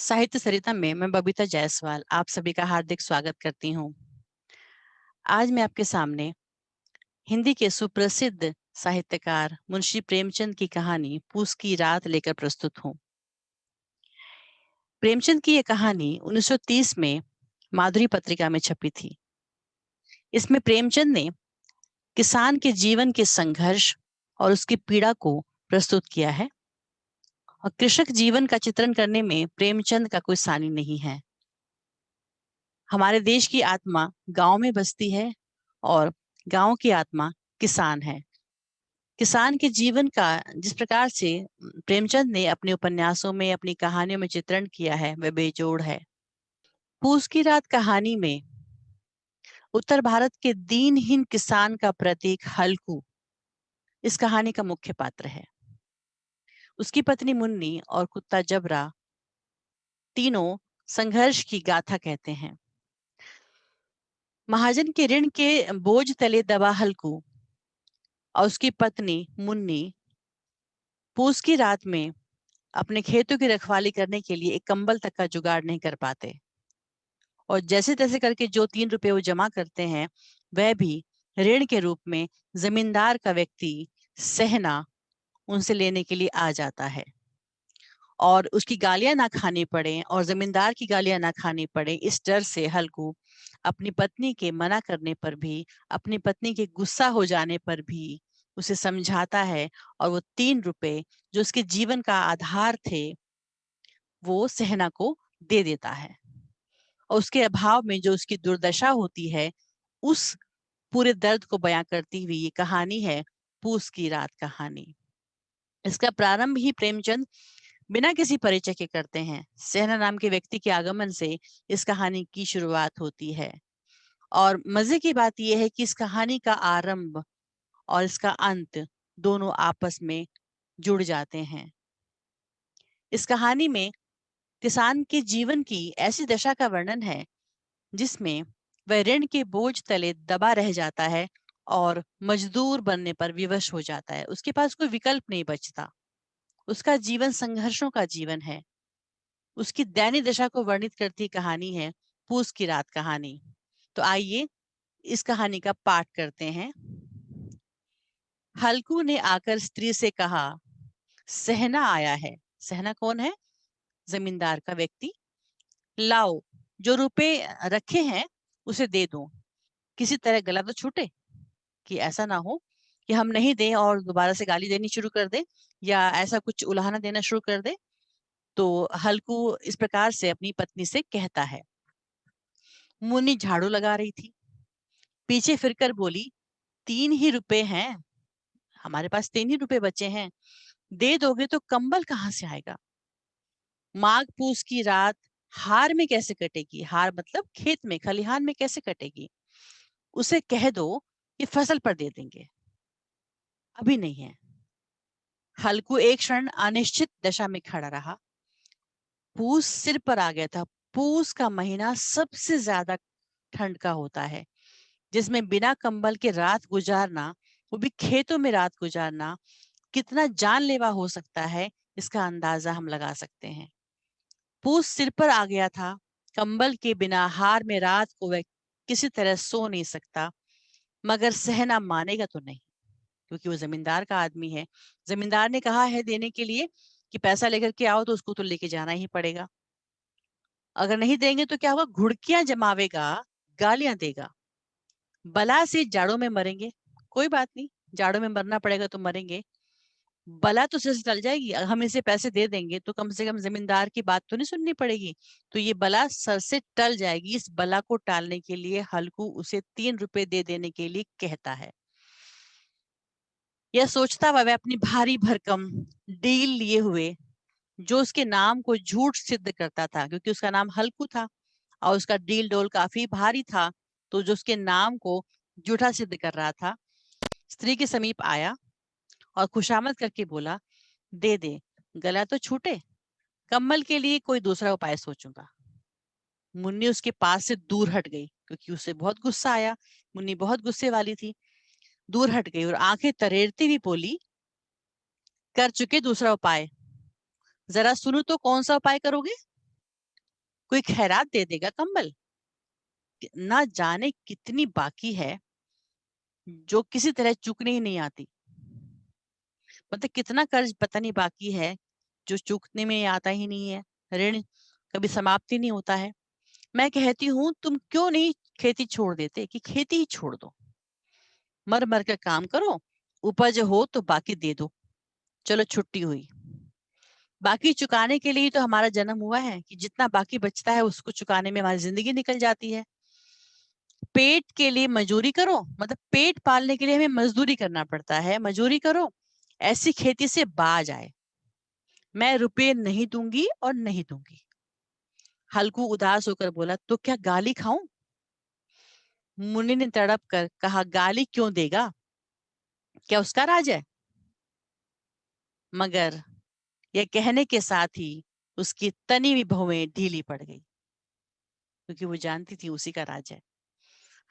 साहित्य सरिता में मैं बबीता जायसवाल आप सभी का हार्दिक स्वागत करती हूँ। आज मैं आपके सामने हिंदी के सुप्रसिद्ध साहित्यकार मुंशी प्रेमचंद की कहानी पूस की रात लेकर प्रस्तुत हूँ। प्रेमचंद की यह कहानी 1930 में माधुरी पत्रिका में छपी थी। इसमें प्रेमचंद ने किसान के जीवन के संघर्ष और उसकी पीड़ा को प्रस्तुत किया है। और कृषक जीवन का चित्रण करने में प्रेमचंद का कोई सानी नहीं है। हमारे देश की आत्मा गांव में बसती है और गांव की आत्मा किसान है। किसान के जीवन का जिस प्रकार से प्रेमचंद ने अपने उपन्यासों में, अपनी कहानियों में चित्रण किया है, वह बेजोड़ है। पूस की रात कहानी में उत्तर भारत के दीनहीन किसान का प्रतीक हल्कू इस कहानी का मुख्य पात्र है। उसकी पत्नी मुन्नी और कुत्ता जबरा तीनों संघर्ष की गाथा कहते हैं। महाजन के ऋण के बोझ तले दबा हल्कू और उसकी पत्नी मुन्नी पूस की रात में अपने खेतों की रखवाली करने के लिए एक कंबल तक का जुगाड़ नहीं कर पाते। और जैसे तैसे करके जो 3 रुपए वो जमा करते हैं, वह भी ऋण के रूप में जमींदार का व्यक्ति सहना उनसे लेने के लिए आ जाता है। और उसकी गालियां ना खानी पड़े और जमींदार की गालियां ना खानी पड़े, इस डर से हल्कू अपनी पत्नी के मना करने पर भी, अपनी पत्नी के गुस्सा हो जाने पर भी उसे समझाता है और वो 3 रुपए जो उसके जीवन का आधार थे वो सहना को दे देता है। और उसके अभाव में जो उसकी दुर्दशा होती है, उस पूरे दर्द को बयां करती हुई ये कहानी है पूस की रात कहानी। इसका प्रारंभ ही प्रेमचंद बिना किसी परिचय के करते हैं। सहना नाम के व्यक्ति के आगमन से इस कहानी की शुरुआत होती है। और मजे की बात यह है कि इस कहानी का आरंभ और इसका अंत दोनों आपस में जुड़ जाते हैं। इस कहानी में किसान के जीवन की ऐसी दशा का वर्णन है जिसमें वह ऋण के बोझ तले दबा रह जाता है और मजदूर बनने पर विवश हो जाता है। उसके पास कोई विकल्प नहीं बचता। उसका जीवन संघर्षों का जीवन है। उसकी दैनिक दशा को वर्णित करती कहानी है पूस की रात कहानी। तो आइए इस कहानी का पाठ करते हैं। हल्कू ने आकर स्त्री से कहा, सहना आया है। सहना कौन है? जमींदार का व्यक्ति। लाओ, जो रुपए रखे हैं उसे दे दो। किसी तरह गला तो छूटे, कि ऐसा ना हो कि हम नहीं दें और दोबारा से गाली देनी शुरू कर दे या ऐसा कुछ उलाहना देना शुरू कर दे। तो हल्कू इस प्रकार से अपनी पत्नी से कहता है। मुन्नी झाड़ू लगा रही थी, पीछे फिरकर बोली, 3 ही रुपए हैं, हमारे पास 3 ही रुपए बचे हैं, दे दोगे तो कंबल कहाँ से आएगा? माघ पूस की रात हार में कैसे कटेगी? हार मतलब खेत में, खलिहान में कैसे कटेगी? उसे कह दो कि फसल पर दे देंगे, अभी नहीं है। हल्कू एक क्षण अनिश्चित दशा में खड़ा रहा। पूस सिर पर आ गया था। पूस का महीना सबसे ज्यादा ठंड का होता है, जिसमें बिना कंबल के रात गुजारना, वो भी खेतों में रात गुजारना, कितना जानलेवा हो सकता है, इसका अंदाजा हम लगा सकते हैं। पूस सिर पर आ गया था। कंबल के बिना हार में रात को वह किसी तरह सो नहीं सकता, मगर सहना मानेगा तो नहीं, क्योंकि वो जमींदार का आदमी है। जमींदार ने कहा है देने के लिए कि पैसा लेकर के आओ, तो उसको तो लेके जाना ही पड़ेगा। अगर नहीं देंगे तो क्या होगा? घुड़कियां जमावेगा, गालियां देगा। बला से जाड़ों में मरेंगे, कोई बात नहीं, जाड़ों में मरना पड़ेगा तो मरेंगे। बला तो सिर से टल जाएगी। अगर हम इसे पैसे दे देंगे तो कम से कम जमींदार की बात तो नहीं सुननी पड़ेगी। तो ये बला सर से टल जाएगी। इस बला को टालने के लिए हल्कू उसे 3 रुपए दे देने के लिए कहता है। यह सोचता वह अपनी भारी भरकम डील लिए हुए, जो उसके नाम को झूठ सिद्ध करता था, क्योंकि उसका नाम हल्कू था और उसका डील डोल काफी भारी था, तो जो उसके नाम को झूठा सिद्ध कर रहा था, स्त्री के समीप आया और खुशामद करके बोला, दे दे, गला तो छूटे, कम्बल के लिए कोई दूसरा उपाय सोचूंगा। मुन्नी उसके पास से दूर हट गई, क्योंकि उसे बहुत गुस्सा आया। मुन्नी बहुत गुस्से वाली थी। दूर हट गई और आंखें तरेरती हुई बोली, कर चुके दूसरा उपाय, जरा सुनो तो कौन सा उपाय करोगे? कोई खैरात दे देगा कंबल। ना जाने कितनी बाकी है जो किसी तरह चुकने ही नहीं आती। मतलब कितना कर्ज पता नहीं बाकी है जो चुकने में आता ही नहीं है। ऋण कभी समाप्ति नहीं होता है। मैं कहती हूँ तुम क्यों नहीं खेती छोड़ देते कि खेती ही छोड़ दो। मर मर कर काम करो, उपज हो तो बाकी दे दो। चलो छुट्टी हुई। बाकी चुकाने के लिए ही तो हमारा जन्म हुआ है कि जितना बाकी बचता है उसको चुकाने में हमारी जिंदगी निकल जाती है। पेट के लिए मजदूरी करो, मतलब पेट पालने के लिए हमें मजदूरी करना पड़ता है। मजदूरी करो, ऐसी खेती से बाज आए। मैं रुपए नहीं दूंगी और नहीं दूंगी। हल्कू उदास होकर बोला, तो क्या गाली खाऊं? मुनि ने तड़प कर कहा, गाली क्यों देगा? क्या उसका राज है? मगर यह कहने के साथ ही उसकी तनी हुई भौहें ढीली पड़ गई, क्योंकि वो जानती थी उसी का राज है।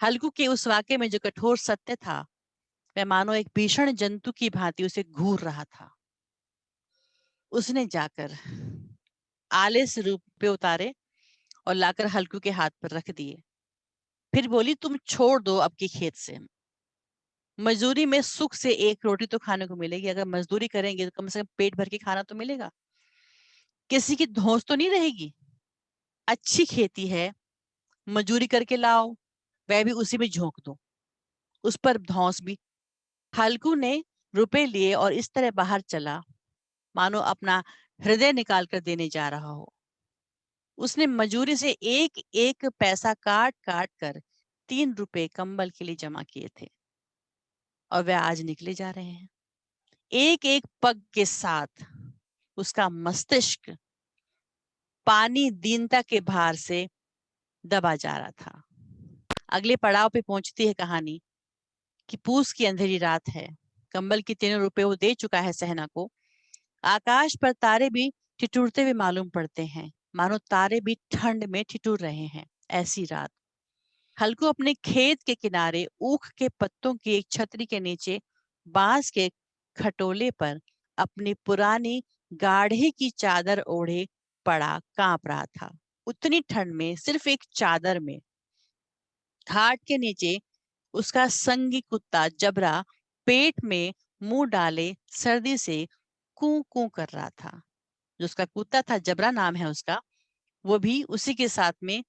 हल्कू के उस वाक्य में जो कठोर सत्य था, वह मानो एक भीषण जंतु की भांति उसे घूर रहा था। उसने जाकर आले से रुपए उतारे और लाकर हल्कू के हाथ पर रख दिए। फिर बोली, तुम छोड़ दो अब की खेत से। मजदूरी में सुख से एक रोटी तो खाने को मिलेगी। अगर मजदूरी करेंगे तो कम से कम पेट भर के खाना तो मिलेगा। किसी की धौंस तो नहीं रहेगी। अच्छी खेती है, मजदूरी करके लाओ, वह भी उसी में झोंक दो, उस पर धौंस भी। हल्कू ने रुपए लिए और इस तरह बाहर चला मानो अपना हृदय निकाल कर देने जा रहा हो। उसने मजूरी से एक एक पैसा काट काट कर 3 रुपए कंबल के लिए जमा किए थे, और वह आज निकले जा रहे हैं। एक एक पग के साथ उसका मस्तिष्क पानी दीनता के भार से दबा जा रहा था। अगले पड़ाव पे पहुंचती है कहानी कि पूस की अंधेरी रात है। कंबल की 3 रुपए वो दे चुका है सहना को। आकाश पर तारे भी ठिठुरते हुए मालूम पड़ते हैं, मानो तारे भी ठंड में ठिठुर रहे हैं। ऐसी रात हल्कू अपने खेत के किनारे ऊख के पत्तों की एक छतरी के नीचे बांस के खटोले पर अपनी पुरानी गाढ़े की चादर ओढ़े पड़ा कांप रहा था। उतनी ठंड में सिर्फ एक चादर में हाथ के नीचे उसका संगी कुत्ता जबरा पेट में मुंह डाले सर्दी से कू कू कर रहा था। जो उसका कुत्ता था, जबरा नाम है उसका, वो भी उसी के साथ में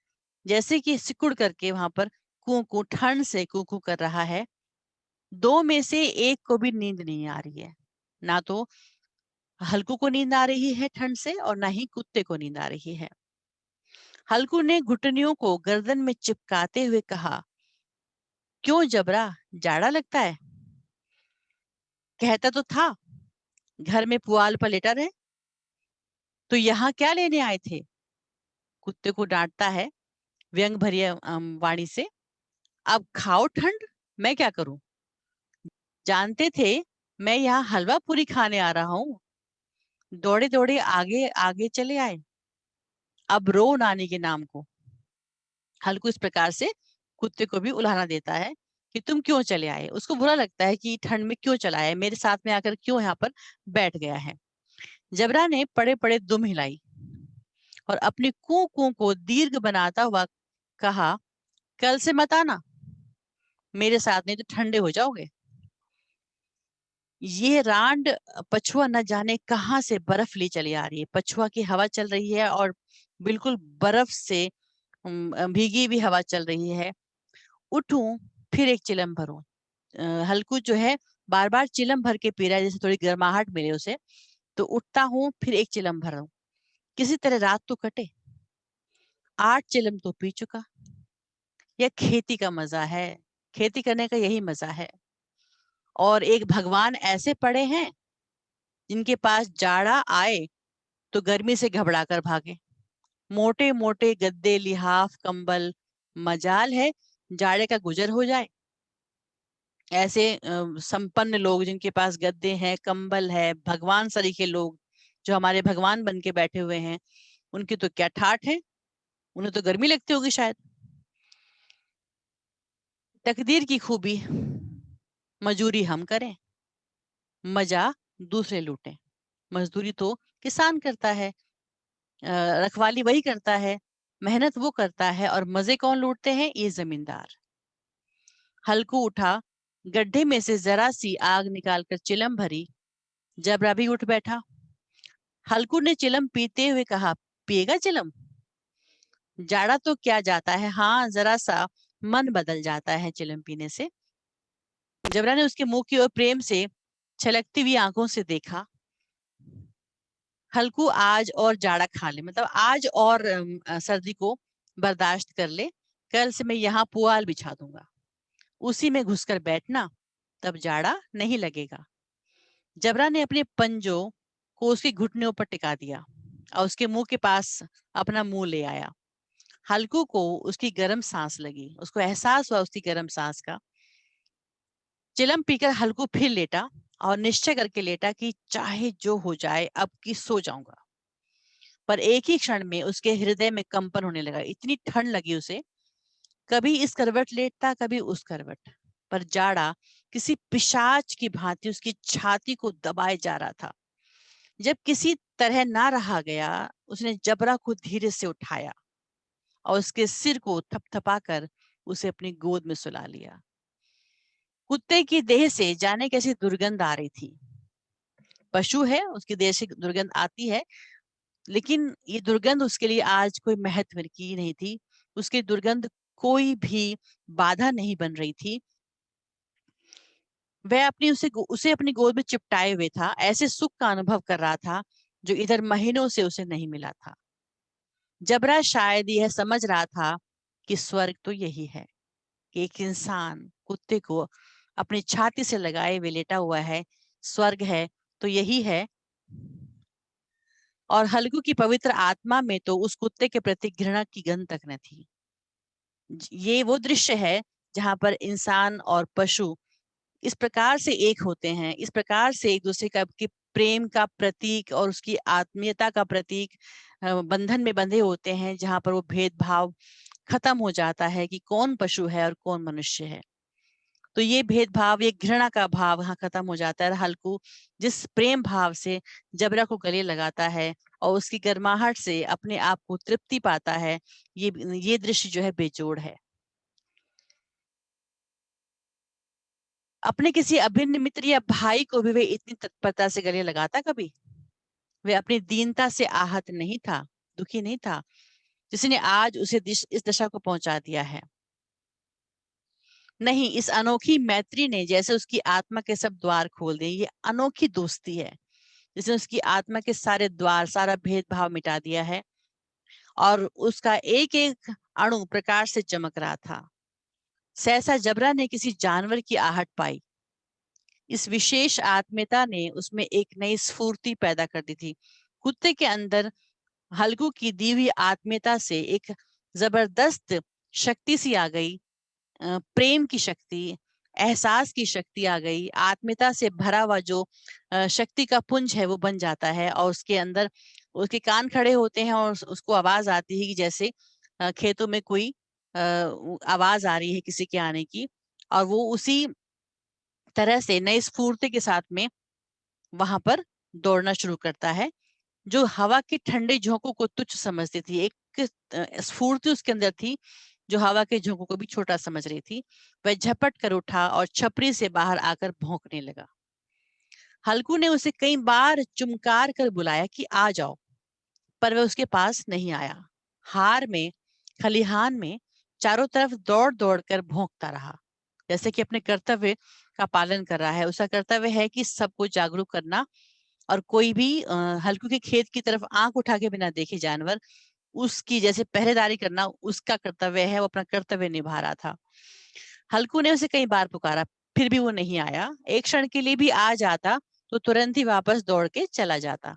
जैसे कि सिकुड़ करके वहां पर कू कू ठंड से कू कू कर रहा है। दो में से एक को भी नींद नहीं आ रही है। ना तो हल्कू को नींद आ रही है ठंड से, और ना ही कुत्ते को नींद आ रही है। हल्कू ने घुटनियों को गर्दन में चिपकाते हुए कहा, क्यों जबरा, जाड़ा लगता है? कहता तो था घर में पुआल पर लेटा रहे। तो यहाँ क्या लेने आए थे? कुत्ते को डांटता है व्यंग भरी वाणी से। अब खाओ ठंड, मैं क्या करूं? जानते थे मैं यहाँ हलवा पूरी खाने आ रहा हूँ, दौड़े दौड़े आगे आगे चले आए। अब रो नानी के नाम को। हल्कू इस प्रकार से कुत्ते को भी उलाहना देता है कि तुम क्यों चले आए। उसको बुरा लगता है कि ठंड में क्यों चला है, मेरे साथ में आकर क्यों यहाँ पर बैठ गया है। जबरा ने पड़े पड़े दुम हिलाई और अपनी कू कू को दीर्घ बनाता हुआ कहा, कल से मत आना मेरे साथ, नहीं तो ठंडे हो जाओगे। ये रांड पछुआ न जाने कहां से बर्फ ले चली आ रही है। पछुआ की हवा चल रही है और बिल्कुल बर्फ से भीगी हुई हवा चल रही है। उठूं फिर एक चिलम भरूं। हल्कू जो है बार बार चिलम भर के पी रहा है, जैसे थोड़ी गर्माहट मिले उसे। तो उठता हूं फिर एक चिलम भरूं, किसी तरह रात तो कटे। 8 चिलम तो पी चुका। यह खेती का मजा है, खेती करने का यही मजा है। और एक भगवान ऐसे पड़े हैं जिनके पास जाड़ा आए तो गर्मी से घबरा कर भागे। मोटे मोटे गद्दे, लिहाफ, कंबल, मजाल है जाड़े का गुजर हो जाए। ऐसे संपन्न लोग जिनके पास गद्दे हैं, कंबल है, भगवान सरीखे लोग जो हमारे भगवान बन के बैठे हुए हैं, उनकी तो क्या ठाठ है। उन्हें तो गर्मी लगती होगी शायद। तकदीर की खूबी, मजूरी हम करें, मजा दूसरे लूटें। मजदूरी तो किसान करता है, रखवाली वही करता है। मेहनत वो करता है और मजे कौन लूटते हैं? ये जमींदार। हल्कू उठा, गड्ढे में से जरा सी आग निकालकर चिलम भरी। जबरा भी उठ बैठा। हल्कू ने चिलम पीते हुए कहा, पिएगा चिलम? जाड़ा तो क्या जाता है, हाँ जरा सा मन बदल जाता है चिलम पीने से। जबरा ने उसके मुंह की ओर प्रेम से छलकती हुई आंखों से देखा। हल्कू आज और जाड़ा खा ले, मतलब आज और सर्दी को बर्दाश्त कर ले। कल से मैं यहाँ पुआल बिछा दूंगा, उसी में घुसकर बैठना, तब जाड़ा नहीं लगेगा। जबरा ने अपने पंजों को उसके घुटनों पर टिका दिया और उसके मुंह के पास अपना मुंह ले आया। हल्कू को उसकी गर्म सांस लगी, उसको एहसास हुआ उसकी गर्म सांस का। चिलम पीकर हल्कू फिर लेटा और निश्चय करके लेटा कि चाहे जो हो जाए अब की सो जाऊंगा। पर एक ही क्षण में उसके हृदय में कंपन होने लगा, इतनी ठंड लगी उसे। कभी इस करवट लेटता, कभी उस करवट, पर जाड़ा किसी पिशाच की भांति उसकी छाती को दबाए जा रहा था। जब किसी तरह ना रहा गया, उसने जबरा को धीरे से उठाया और उसके सिर को थपथपाकर उसे अपनी गोद में सुला लिया। कुत्ते की देह से जाने कैसी दुर्गंध आ रही थी। पशु है, उसकी देह से दुर्गंध आती है, लेकिन ये दुर्गंध उसके लिए आज कोई महत्व की नहीं थी। उसकी दुर्गंध कोई भी बाधा नहीं बन रही थी। वह उसे अपनी गोद में चिपटाए हुए था, ऐसे सुख का अनुभव कर रहा था जो इधर महीनों से उसे नहीं मिला था। जबरा शायद यह समझ रहा था कि स्वर्ग तो यही है कि एक इंसान कुत्ते को अपनी छाती से लगाए हुए लेटा हुआ है। स्वर्ग है तो यही है। और हल्कू की पवित्र आत्मा में तो उस कुत्ते के प्रति घृणा की गंध तक न थी। ये वो दृश्य है जहां पर इंसान और पशु इस प्रकार से एक होते हैं, इस प्रकार से एक दूसरे का के प्रेम का प्रतीक और उसकी आत्मीयता का प्रतीक बंधन में बंधे होते हैं, जहां पर वो भेदभाव खत्म हो जाता है कि कौन पशु है और कौन मनुष्य है। तो ये भेदभाव, ये घृणा का भाव वहां खत्म हो जाता है। हल्कू जिस प्रेम भाव से जबरा को गले लगाता है और उसकी गर्माहट से अपने आप को तृप्ति पाता है, ये दृश्य जो है बेजोड़ है। अपने किसी अभिन्न मित्र या भाई को भी वे इतनी तत्परता से गले लगाता कभी? वे अपनी दीनता से आहत नहीं था, दुखी नहीं था, जिसने आज उसे इस दशा को पहुंचा दिया है। नहीं, इस अनोखी मैत्री ने जैसे उसकी आत्मा के सब द्वार खोल दिए। ये अनोखी दोस्ती है जिसने उसकी आत्मा के सारे द्वार, सारा भेदभाव मिटा दिया है और उसका एक एक अणु प्रकाश से चमक रहा था। सहसा जबरा ने किसी जानवर की आहट पाई। इस विशेष आत्मीयता ने उसमें एक नई स्फूर्ति पैदा कर दी थी। कुत्ते के अंदर हल्कू की दी हुई आत्मीयता से एक जबरदस्त शक्ति सी आ गई। प्रेम की शक्ति, एहसास की शक्ति आ गई। आत्मीयता से भरा हुआ जो शक्ति का पुंज है वो बन जाता है और उसके अंदर उसके कान खड़े होते हैं और उसको आवाज आती है कि जैसे खेतों में कोई आवाज आ रही है किसी के आने की। और वो उसी तरह से नई स्फूर्ति के साथ में वहां पर दौड़ना शुरू करता है। जो हवा के ठंडे झोंकों को तुच्छ समझती थी, एक स्फूर्ति उसके अंदर थी जो हवा के झोंकों को भी छोटा समझ रही थी। वह झपट कर उठा और छपरी से बाहर आकर भौंकने लगा। हल्कू ने उसे कई बार चुमकार कर बुलाया कि आ जाओ, पर वह उसके पास नहीं आया। हार में, खलिहान में चारों तरफ दौड़ दौड़ कर भौंकता रहा, जैसे कि अपने कर्तव्य का पालन कर रहा है। उसका कर्तव्य है कि सबको जागरूक करना और कोई भी हल्कू के खेत की तरफ आंख उठा के बिना देखे जानवर उसकी जैसे पहरेदारी करना उसका कर्तव्य है। वो अपना कर्तव्य निभा रहा था। हल्कू ने उसे कई बार पुकारा, फिर भी वो नहीं आया। एक क्षण के लिए भी आ जाता तो तुरंत ही वापस दौड़ के चला जाता।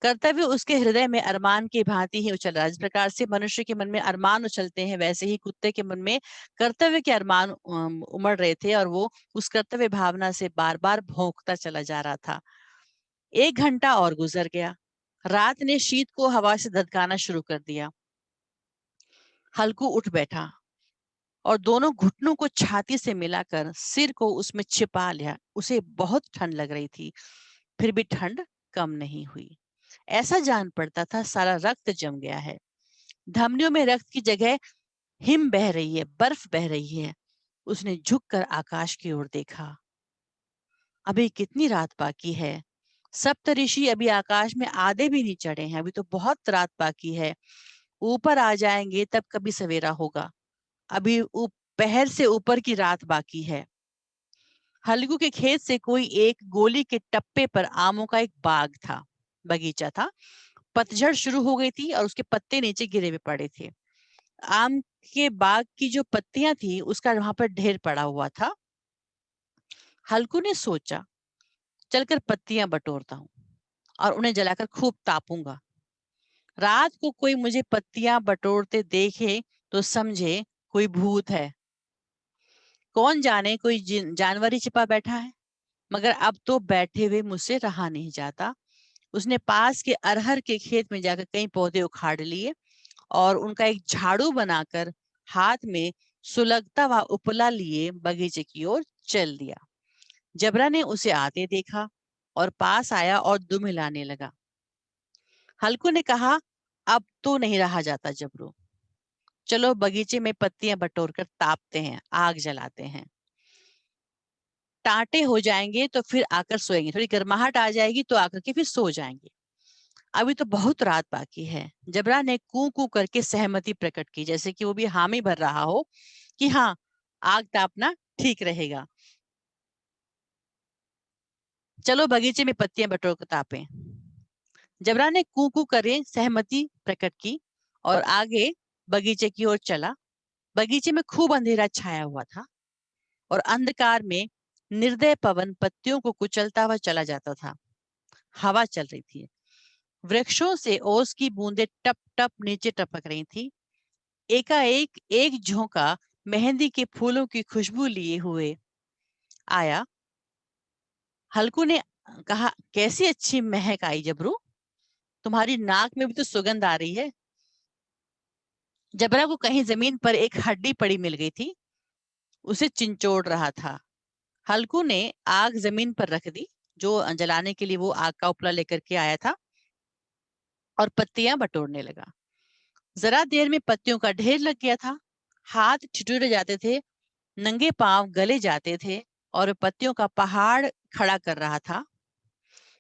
कर्तव्य उसके हृदय में अरमान की भांति ही उछल रहा। जिस प्रकार से मनुष्य के मन में अरमान उछलते हैं, वैसे ही कुत्ते के मन में कर्तव्य के अरमान उमड़ रहे थे और वो उस कर्तव्य भावना से बार बार भौंकता चला जा रहा था। 1 घंटा और गुजर गया। रात ने शीत को हवा से धधकाना शुरू कर दिया। हल्कू उठ बैठा और दोनों घुटनों को छाती से मिलाकर सिर को उसमें छिपा लिया। उसे बहुत ठंड लग रही थी, फिर भी ठंड कम नहीं हुई। ऐसा जान पड़ता था सारा रक्त जम गया है। धमनियों में रक्त की जगह हिम बह रही है, बर्फ बह रही है। उसने झुककर आकाश की ओर देखा। अभी कितनी रात बाकी है। सप्तऋषि अभी आकाश में आधे भी नहीं चढ़े हैं, अभी तो बहुत रात बाकी है। ऊपर आ जाएंगे तब कभी सवेरा होगा। अभी पहर से ऊपर की रात बाकी है। हल्गू के खेत से कोई एक गोली के टप्पे पर आमों का एक बाग था, बगीचा था। पतझड़ शुरू हो गई थी और उसके पत्ते नीचे गिरे हुए पड़े थे। आम के बाग की जो पत्तियां थी उसका वहां पर ढेर पड़ा हुआ था। हल्कू ने सोचा, चलकर पत्तियां बटोरता हूँ और उन्हें जलाकर खूब तापूंगा। रात को कोई मुझे पत्तियां बटोरते देखे तो समझे कोई भूत है। कौन जाने कोई जानवर ही छिपा बैठा है। मगर अब तो बैठे हुए मुझसे रहा नहीं जाता। उसने पास के अरहर के खेत में जाकर कई पौधे उखाड़ लिए और उनका एक झाड़ू बनाकर हाथ में सुलगता हुआ उपला लिए बगीचे की ओर चल दिया। जबरा ने उसे आते देखा और पास आया और दुम हिलाने लगा। हल्कू ने कहा, अब तो नहीं रहा जाता जबरू, चलो बगीचे में पत्तियां बटोर कर तापते हैं, आग जलाते हैं। टाटे हो जाएंगे तो फिर आकर सोएंगे, थोड़ी गर्माहट आ जाएगी तो आकर के फिर सो जाएंगे। अभी तो बहुत रात बाकी है। जबरा ने कू कू करके सहमति प्रकट की, जैसे कि वो भी हामी भर रहा हो कि हाँ, आग तापना ठीक रहेगा। चलो बगीचे में पत्तियां बटोर कर तापें। जबरा ने कू कू करे सहमति प्रकट की और आगे बगीचे की ओर चला। बगीचे में खूब अंधेरा छाया हुआ था और अंधकार में निर्दय पवन पत्तियों को कुचलता हुआ चला जाता था। हवा चल रही थी। वृक्षों से ओस की बूंदें टप टप नीचे टपक रही थी। एकाएक एक झोंका मेहंदी के फूलों की खुशबू लिए हुए आया। हल्कू ने कहा, कैसी अच्छी महक आई जबरू, तुम्हारी नाक में भी तो सुगंध आ रही है। जबरा को कहीं जमीन पर एक हड्डी पड़ी मिल गई थी, उसे चिंचोड़ रहा था। हल्कू ने आग जमीन पर रख दी, जो जलाने के लिए वो आग का उपला लेकर के आया था, और पत्तियां बटोरने लगा। जरा देर में पत्तियों का ढेर लग गया था। हाथ ठिठुरे जाते थे, नंगे पांव गले जाते थे और पत्तियों का पहाड़ खड़ा कर रहा था।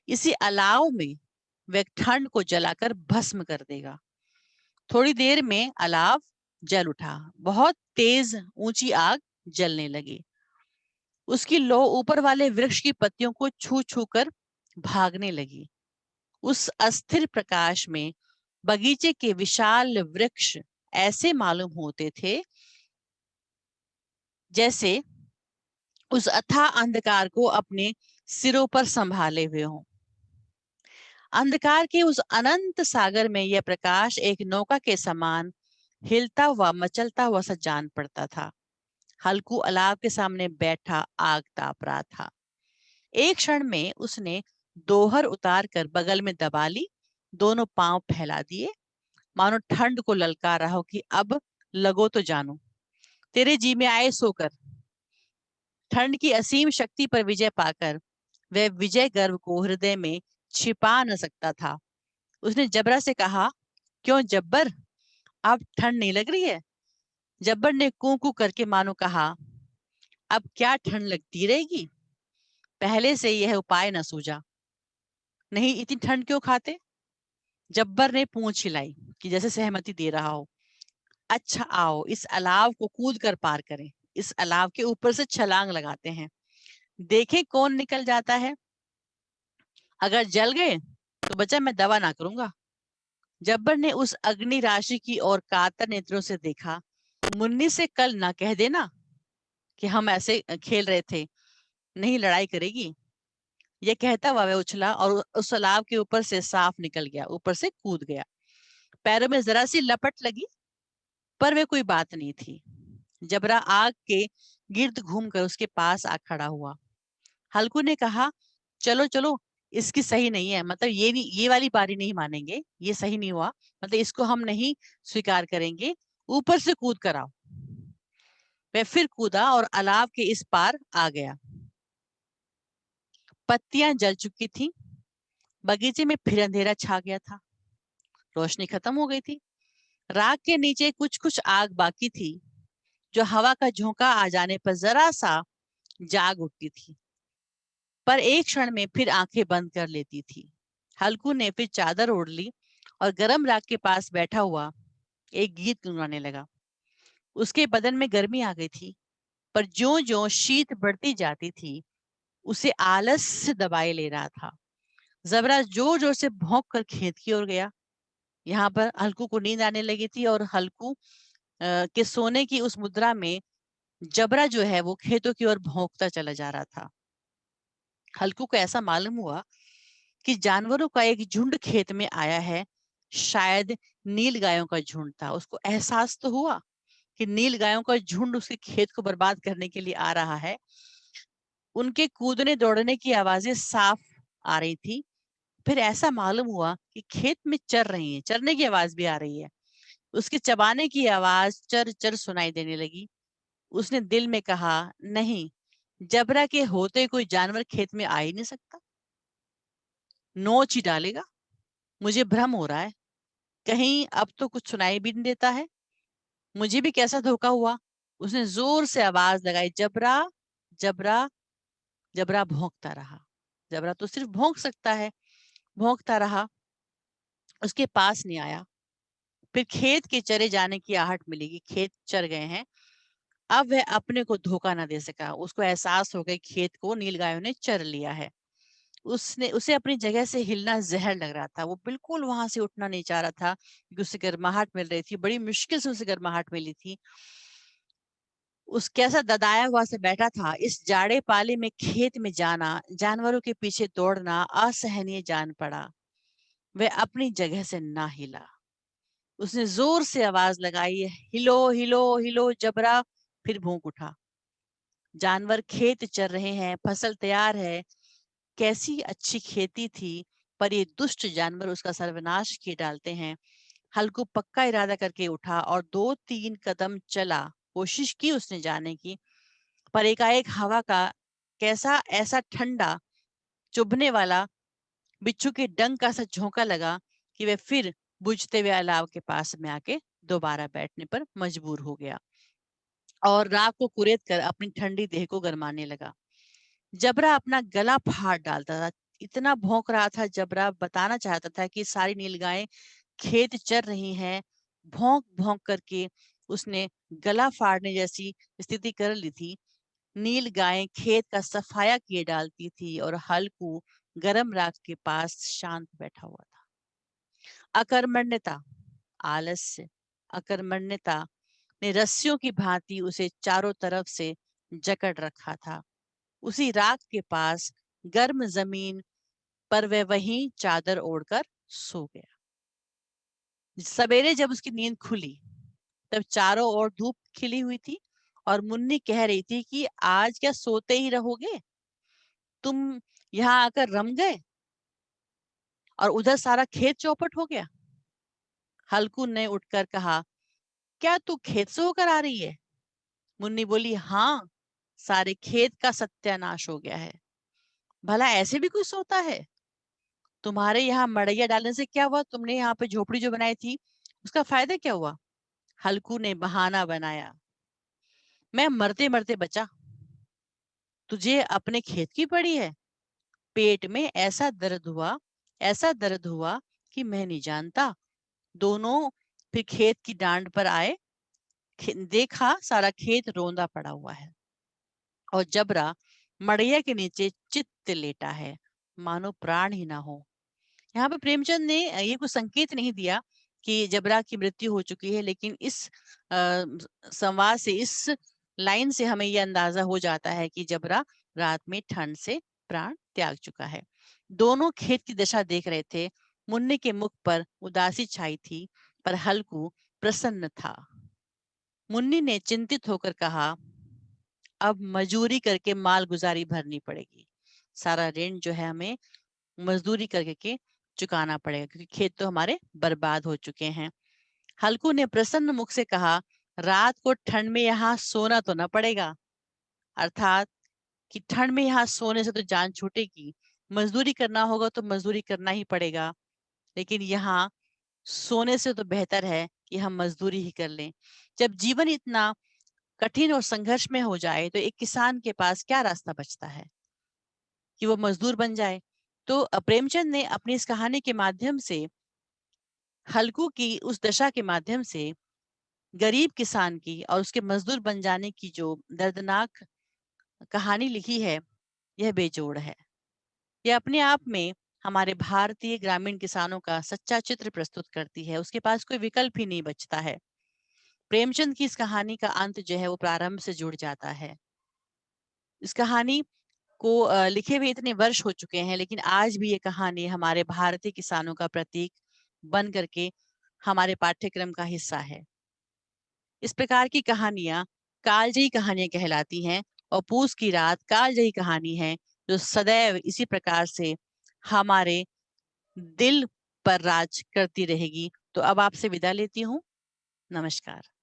इसी अलाव में वह ठंड को जलाकर भस्म कर देगा। थोड़ी देर में अलाव जल उठा। बहुत तेज ऊंची आग जलने लगी। उसकी लौ ऊपर वाले वृक्ष की पत्तियों को छू छू कर भागने लगी। उस अस्थिर प्रकाश में बगीचे के विशाल वृक्ष ऐसे मालूम होते थे जैसे उस अथाह अंधकार को अपने सिरों पर संभाले हुए हों। अंधकार के उस अनंत सागर में यह प्रकाश एक नौका के समान हिलता हुआ मचलता हुआ सा जान पड़ता था। हल्कू अलाव के सामने बैठा आग ताप रहा था। एक क्षण में उसने दोहर उतार कर बगल में दबा ली, दोनों पांव फैला दिए, मानो ठंड को ललकार रहा हो कि अब लगो तो जानो, तेरे जी में आए सोकर। ठंड की असीम शक्ति पर विजय पाकर वह विजय गर्व को हृदय में छिपा न सकता था। उसने जबरा से कहा, क्यों जब्बर, अब ठंड नहीं लग रही है? जब्बर ने कू कू करके मानो कहा, अब क्या ठंड लगती रहेगी, पहले से यह उपाय न सूझा। नहीं इतनी ठंड क्यों खाते? जब्बर ने पूंछ हिलाई कि जैसे सहमति दे रहा हो। अच्छा आओ इस अलाव को कूद कर पार करें, इस अलाव के ऊपर से छलांग लगाते हैं, देखें कौन निकल जाता है। अगर जल गए तो बचा मैं दवा ना करूंगा। जब्बर ने उस अग्नि राशि की ओर कातर नेत्रों से देखा। मुन्नी से कल ना कह देना कि हम ऐसे खेल रहे थे, नहीं लड़ाई करेगी। यह कहता हुआ वह उछला और उस तालाब के ऊपर से साफ निकल गया, ऊपर से कूद गया। पैरों में जरा सी लपट लगी, पर वे कोई बात नहीं थी। जबरा आग के गिर्द घूमकर उसके पास आ खड़ा हुआ। हल्कू ने कहा, चलो चलो, इसकी सही नहीं है, मतलब ये नहीं, ये वाली पारी नहीं मानेंगे, ये सही नहीं हुआ, मतलब इसको हम नहीं स्वीकार करेंगे, ऊपर से कूद कर आओ। वह फिर कूदा और अलाव के इस पार आ गया। पत्तियां जल चुकी थी। बगीचे में फिर अंधेरा छा गया था, रोशनी खत्म हो गई थी। राख के नीचे कुछ कुछ आग बाकी थी, जो हवा का झोंका आ जाने पर जरा सा जाग उठती थी, पर एक क्षण में फिर आंखें बंद कर लेती थी। हल्कू ने फिर चादर ओढ़ ली और गरम राख के पास बैठा हुआ एक गीत गुनगुनाने लगा। उसके बदन में गर्मी आ गई थी, पर ज्यों ज्यों शीत बढ़ती जाती थी, उसे आलस से दबाए ले रहा था। जबरा जोर जोर से भौंक कर खेत की ओर गया। यहाँ पर हल्कू को नींद आने लगी थी और हल्कू के सोने की उस मुद्रा में जबरा जो है वो खेतों की ओर भौंकता चला जा रहा था। हल्कू को ऐसा मालूम हुआ कि जानवरों का एक झुंड खेत में आया है। शायद नील गायों का झुंड था। उसको एहसास तो हुआ कि नील गायों का झुंड उसके खेत को बर्बाद करने के लिए आ रहा है। उनके कूदने दौड़ने की आवाजें साफ आ रही थी। फिर ऐसा मालूम हुआ कि खेत में चर रही है, चरने की आवाज भी आ रही है। उसके चबाने की आवाज चर चर सुनाई देने लगी। उसने दिल में कहा, नहीं, जबरा के होते कोई जानवर खेत में आ ही नहीं सकता। नोच ही डालेगा। मुझे भ्रम हो रहा है। कहीं अब तो कुछ सुनाई भी नहीं देता है। मुझे भी कैसा धोखा हुआ। उसने जोर से आवाज लगाई, जबरा, जबरा। जबरा भौंकता रहा। जबरा तो सिर्फ भौंक सकता है। भौंकता रहा, उसके पास नहीं आया। फिर खेत के चरे जाने की आहट मिलेगी। खेत चर गए हैं। अब वह अपने को धोखा ना दे सका। उसको एहसास हो गया खेत को नीलगायों ने चर लिया है। उसने उसे अपनी जगह से हिलना जहर लग रहा था। वो बिल्कुल वहां से उठना नहीं चाह रहा था, क्योंकि उसे गर्माहट मिल रही थी। बड़ी मुश्किल से उसे गर्माहट मिली थी। उस कैसा ददाया हुआ से बैठा था। इस जाड़े पाले में खेत में जाना, जानवरों के पीछे दौड़ना असहनीय जान पड़ा। वह अपनी जगह से ना हिला। उसने जोर से आवाज लगाई, हिलो हिलो हिलो जबरा। फिर भूख उठा। जानवर खेत चर रहे हैं, फसल तैयार है। कैसी अच्छी खेती थी, पर ये दुष्ट जानवर उसका सर्वनाश किए डालते हैं। हल्कू पक्का इरादा करके उठा और 2-3 कदम चला। कोशिश की उसने जाने की, पर एकाएक हवा का कैसा ऐसा ठंडा चुभने वाला बिच्छू के डंक का सा झोंका लगा कि वह फिर बुझते हुए अलाव के पास में आके दोबारा बैठने पर मजबूर हो गया और राख को कुरेद कर अपनी ठंडी देह को गरमाने लगा। जबरा अपना गला फाड़ डालता था। इतना भौंक रहा था। जबरा बताना चाहता था कि सारी नीलगायें खेत चर रही हैं। भौंक भौंक करके उसने गला फाड़ने जैसी स्थिति कर ली थी। नील गायें खेत का सफाया किए डालती थी और हल्कू गरम राख के पास शांत बैठा हुआ था। अकर्मण्यता, आलस्य, अकर्मण्यता ने रस्सियों की भांति उसे चारों तरफ से जकड़ रखा था। उसी राख के पास गर्म जमीन पर वह वहीं चादर ओढ़कर सो गया। सवेरे जब उसकी नींद खुली, तब चारों ओर धूप खिली हुई थी और मुन्नी कह रही थी कि आज क्या सोते ही रहोगे? तुम यहाँ आकर रम गए और उधर सारा खेत चौपट हो गया। हल्कू ने उठकर कहा, क्या तू खेत से होकर आ रही है? मुन्नी बोली, हाँ, सारे खेत का सत्यानाश हो गया है। भला ऐसे भी कोई सोता है? तुम्हारे यहाँ मड़ैया डालने से क्या हुआ? तुमने यहाँ पे झोपड़ी जो बनाई थी, उसका फायदा क्या हुआ? हल्कू ने बहाना बनाया, मैं मरते मरते बचा। तुझे अपने खेत की पड़ी है। पेट में ऐसा दर्द हुआ कि मैं नहीं जानता। दोनों फिर खेत की डांड पर आए। देखा सारा खेत रोंदा पड़ा हुआ है और जबरा मड़ैया के नीचे चित्त लेटा है, मानो प्राण ही ना हो। यहाँ पे प्रेमचंद ने ये कुछ संकेत नहीं दिया कि जबरा की मृत्यु हो चुकी है, लेकिन इस संवाद से, इस लाइन से हमें यह अंदाजा हो जाता है कि जबरा रात में ठंड से प्राण त्याग चुका है। दोनों खेत की दशा देख रहे थे। मुन्ने के मुख पर उदासी छाई थी, पर हल्कू प्रसन्न था। मुन्नी ने चिंतित होकर कहा, अब मजूरी करके माल गुजारी भरनी पड़ेगी। सारा ऋण जो है हमें मजदूरी करके के चुकाना पड़ेगा, क्योंकि खेत तो हमारे बर्बाद हो चुके हैं। हल्कू ने प्रसन्न मुख से कहा, रात को ठंड में यहाँ सोना तो न पड़ेगा। अर्थात कि ठंड में यहाँ सोने से तो जान छूटेगी। मजदूरी करना होगा तो मजदूरी करना ही पड़ेगा, लेकिन यहाँ सोने से तो बेहतर है कि हम मजदूरी ही कर लें। जब जीवन इतना कठिन और संघर्ष में हो जाए तो एक किसान के पास क्या रास्ता बचता है कि वो मजदूर बन जाए। तो प्रेमचंद ने अपनी इस कहानी के माध्यम से हल्कू की उस दशा के माध्यम से गरीब किसान की और उसके मजदूर बन जाने की जो दर्दनाक कहानी लिखी है, यह बेजोड़ है। यह अपने आप में हमारे भारतीय ग्रामीण किसानों का सच्चा चित्र प्रस्तुत करती है। उसके पास कोई विकल्प ही नहीं बचता है। प्रेमचंद की इस कहानी का अंत जो है वो प्रारंभ से जुड़ जाता है। इस कहानी को लिखे हुए इतने वर्ष हो चुके हैं, लेकिन आज भी ये कहानी हमारे भारतीय किसानों का प्रतीक बन करके हमारे पाठ्यक्रम का हिस्सा है। इस प्रकार की कहानियां कालजयी कहानियां कहलाती हैं और पूस की रात कालजयी कहानी है जो सदैव इसी प्रकार से हमारे दिल पर राज करती रहेगी। तो अब आपसे विदा लेती हूँ। नमस्कार।